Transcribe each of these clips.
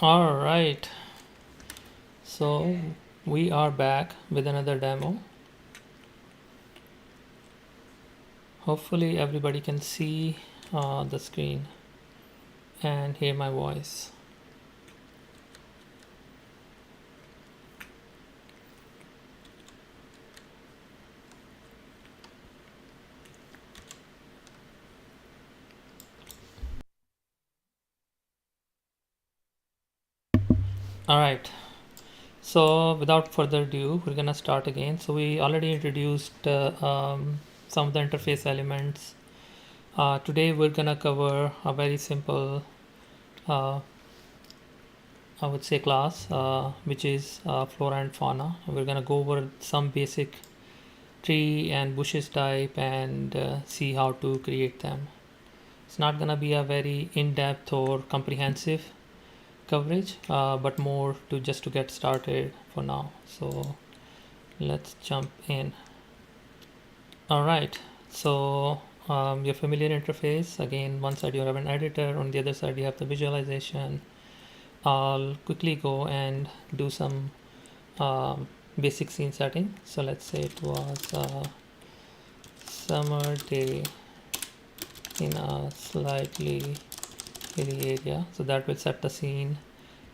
All right, so we are back with another demo. Hopefully, everybody can see the screen and hear my voice. All right, so without further ado, we're gonna start again. So, we already introduced some of the interface elements. Today, we're gonna cover a very simple, uh, I would say, class, which is flora and fauna. We're gonna go over some basic tree and bushes type and see how to create them. It's not gonna be a very in-depth or comprehensive coverage, but more to just to get started for now. So let's jump in. All right. So your familiar interface. Again, one side you have an editor, on the other side you have the visualization. I'll quickly go and do some um, basic scene setting. So let's say it was a summer day in a slightly hilly area. So that will set the scene,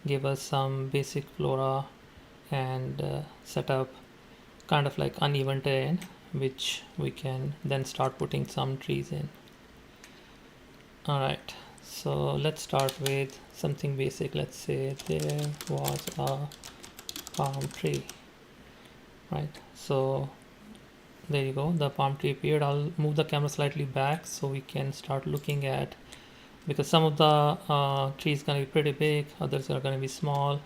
give us some basic flora, and set up kind of like uneven terrain, which we can then start putting some trees in. All right, so let's start with something basic. Let's say there was a palm tree, right? So there you go, the palm tree appeared. I'll move the camera slightly back so we can start looking at, because some of the trees gonna be pretty big, others are gonna be small.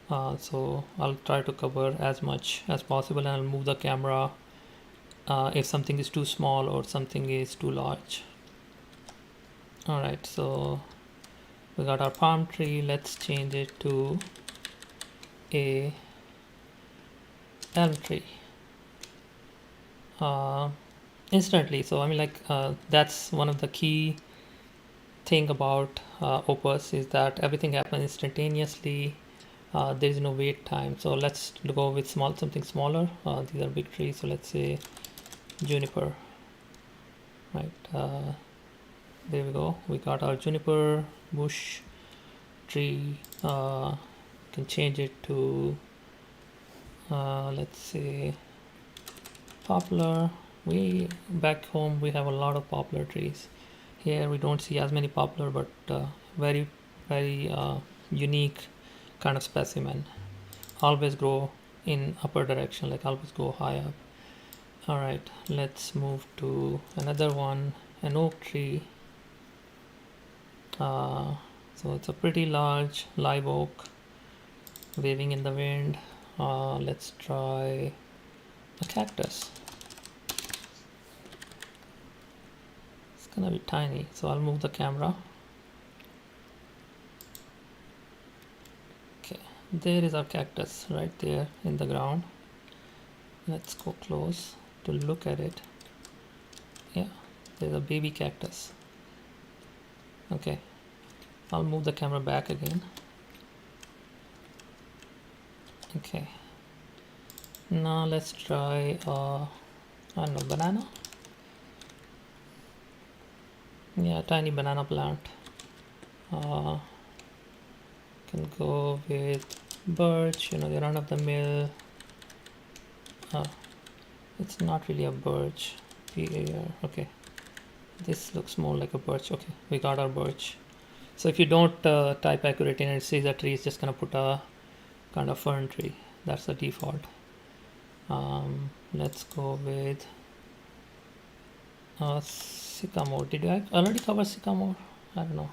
So I'll try to cover as much as possible, and I'll move the camera if something is too small or something is too large. All right, so we got our palm tree. Let's change it to a elm tree uh, instantly. So I mean, like that's one of the key thing about Opus, is that everything happens instantaneously. There is no wait time. So let's go with something smaller. These are big trees, so let's say juniper, right? There we go, we got our juniper bush tree. Can change it to let's say poplar. We back home we have a lot of poplar trees. Here we don't see as many poplar, but very unique kind of specimen. Always grow in upper direction, like always go high up. All right, let's move to another one, an oak tree. So it's a pretty large live oak waving in the wind. Let's try a cactus. It's gonna be tiny, so I'll move the camera. Okay, there is our cactus right there in the ground. Let's go close to look at it. Yeah, there's a baby cactus. Okay, I'll move the camera back again. Okay, now let's try I don't know, banana. Yeah, tiny banana plant. Can go with birch, the run of the mill. It's not really a birch. Okay, this looks more like a birch. Okay, we got our birch. So if you don't type accurate in, it says a tree is just gonna put a kind of fern tree. That's the default. Let's go with sycamore. Did I already cover sycamore? I don't know,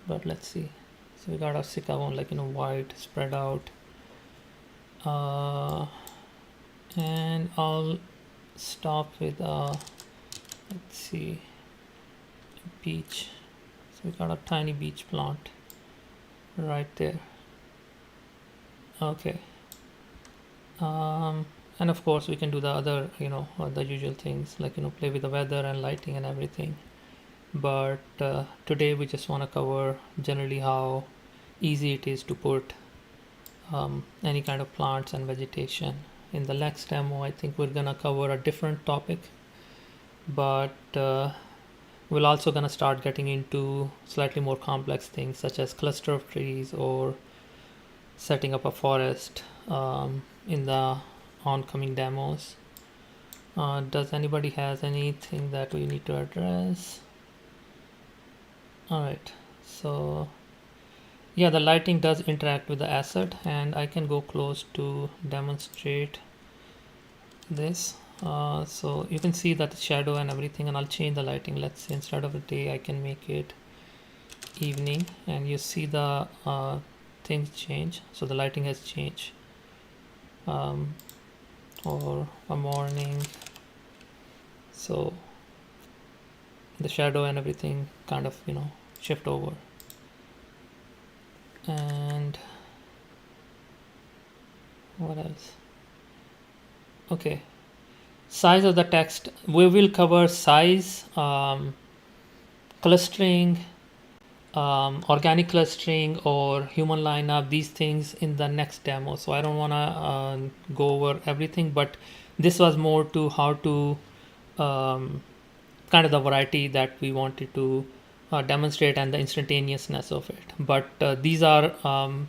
but let's see. So we got our sycamore, like wide, spread out. And I'll stop with let's see, beech. So we got a tiny beech plant right there. Okay. And of course we can do the other, the usual things, like play with the weather and lighting and everything. But today we just want to cover generally how easy it is to put any kind of plants and vegetation. In the next demo, I think we're gonna cover a different topic, but we're also gonna start getting into slightly more complex things such as cluster of trees or setting up a forest in the oncoming demos. Does anybody has anything that we need to address? All right, so yeah, the lighting does interact with the asset, and I can go close to demonstrate this. So you can see that the shadow and everything, and I'll change the lighting. Let's say instead of a day I can make it evening, and you see the things change. So the lighting has changed, or a morning, so the shadow and everything kind of shift over. And what else? Okay, size of the text, we will cover size, clustering, organic clustering or human lineup, these things in the next demo. So I don't want to go over everything, but this was more to how to kind of the variety that we wanted to demonstrate and the instantaneousness of it. But these are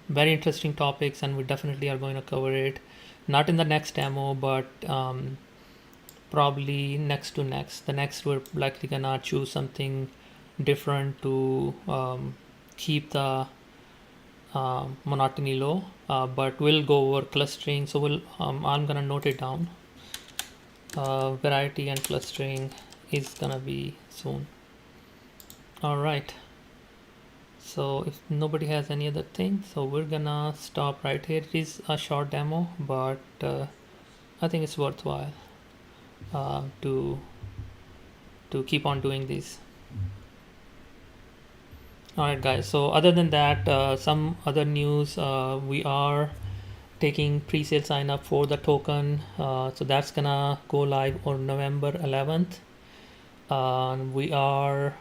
very interesting topics, and we definitely are going to cover it, not in the next demo, but probably next to next. The next, we're likely gonna choose something different to keep the monotony low, but we'll go over clustering. So I'm gonna note it down. Variety and clustering is gonna be soon. All right, so if nobody has any other thing, so we're gonna stop right here. It is a short demo, but I think it's worthwhile to keep on doing these. All right, guys, so other than that, some other news, we are taking pre-sale sign up for the token, so that's gonna go live on November 11th. We are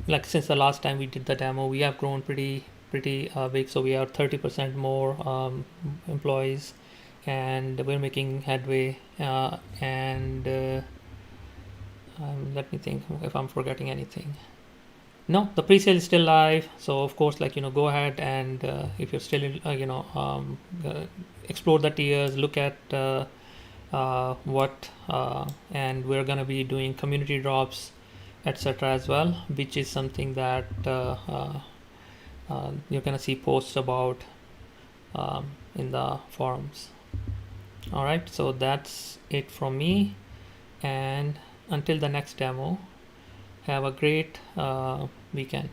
like since the last time we did the demo, we have grown pretty big, so we are 30% more employees, and we're making headway, and let me think if I'm forgetting anything. No, the pre-sale is still live, so of course, go ahead and if you're still explore the tiers, look at what and we're gonna be doing community drops, etc. as well, which is something that you're gonna see posts about in the forums. All right, so that's it from me, and until the next demo, have a great weekend.